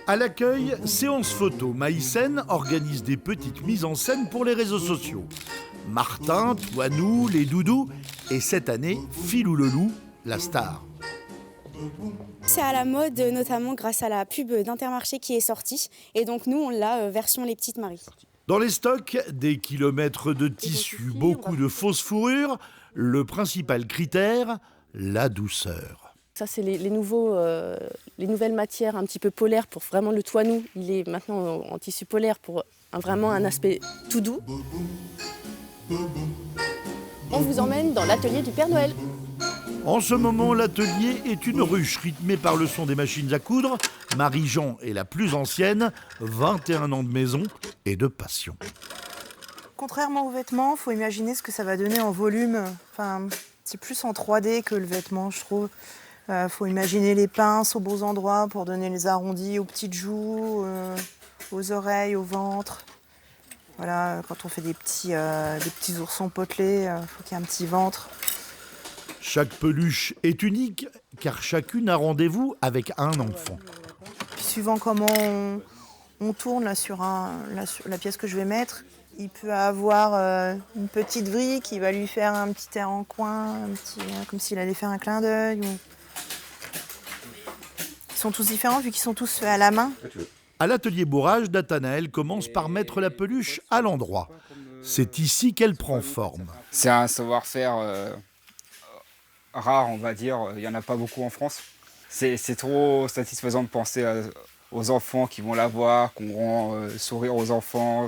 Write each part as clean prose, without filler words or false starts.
À l'accueil, séance photo, Maïsen organise des petites mises en scène pour les réseaux sociaux. Martin, Toinou, les Doudous et cette année, Philou le Loup, la star. C'est à la mode, notamment grâce à la pub d'Intermarché qui est sortie. Et donc nous, on l'a version Les Petites Maries. Dans les stocks, des kilomètres de tissu, beaucoup de fausses fourrures. Le principal critère, la douceur. Ça, c'est les nouvelles matières un petit peu polaires pour vraiment le Toinou. Il est maintenant en tissu polaire pour vraiment un aspect tout doux. On vous emmène dans l'atelier du Père Noël. En ce moment, l'atelier est une ruche rythmée par le son des machines à coudre. Marie-Jean est la plus ancienne, 21 ans de maison et de passion. Contrairement aux vêtements, il faut imaginer ce que ça va donner en volume. Enfin, c'est plus en 3D que le vêtement, je trouve. Faut imaginer les pinces aux beaux endroits pour donner les arrondis aux petites joues, aux oreilles, au ventre. Voilà, quand on fait des petits oursons potelés, faut qu'il y ait un petit ventre. Chaque peluche est unique car chacune a rendez-vous avec un enfant. Puis suivant comment on tourne là, sur la pièce que je vais mettre, il peut avoir une petite vrille qui va lui faire un petit air en coin, comme s'il allait faire un clin d'œil. Ils sont tous différents vu qu'ils sont tous faits à la main. À l'atelier bourrage, Nathanaël commence par mettre la peluche à l'endroit. C'est ici qu'elle prend forme. C'est un savoir-faire rare, on va dire. Il n'y en a pas beaucoup en France. C'est trop satisfaisant de penser aux enfants qui vont la voir, qu'on rend sourire aux enfants,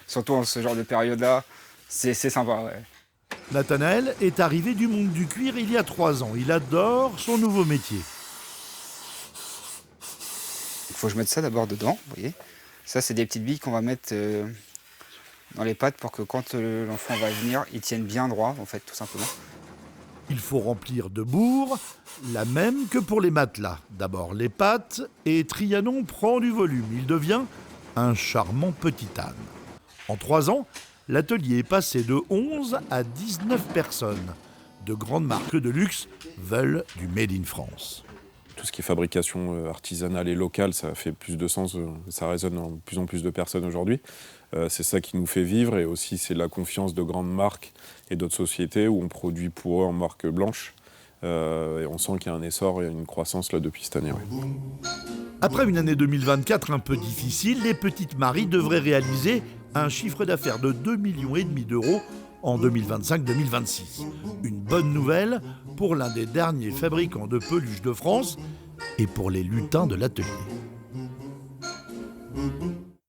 surtout en ce genre de période-là. C'est sympa, ouais. Nathanaël est arrivé du monde du cuir il y a 3 ans. Il adore son nouveau métier. Il faut que je mette ça d'abord dedans, vous voyez. Ça, c'est des petites billes qu'on va mettre dans les pattes pour que quand l'enfant va venir, il tienne bien droit, en fait, tout simplement. Il faut remplir de bourre, la même que pour les matelas. D'abord les pattes et Trianon prend du volume. Il devient un charmant petit âne. En 3 ans, l'atelier est passé de 11 à 19 personnes. De grandes marques de luxe veulent du Made in France. Tout ce qui est fabrication artisanale et locale, ça fait plus de sens, ça résonne en plus en plus de personnes aujourd'hui. C'est ça qui nous fait vivre et aussi c'est la confiance de grandes marques et d'autres sociétés où on produit pour eux en marque blanche. Et on sent qu'il y a un essor et une croissance là depuis cette année. Ouais. Après une année 2024 un peu difficile, les Petites Maries devraient réaliser un chiffre d'affaires de 2,5 millions d'euros en 2025-2026. Une bonne nouvelle pour l'un des derniers fabricants de peluches de France et pour les lutins de l'atelier.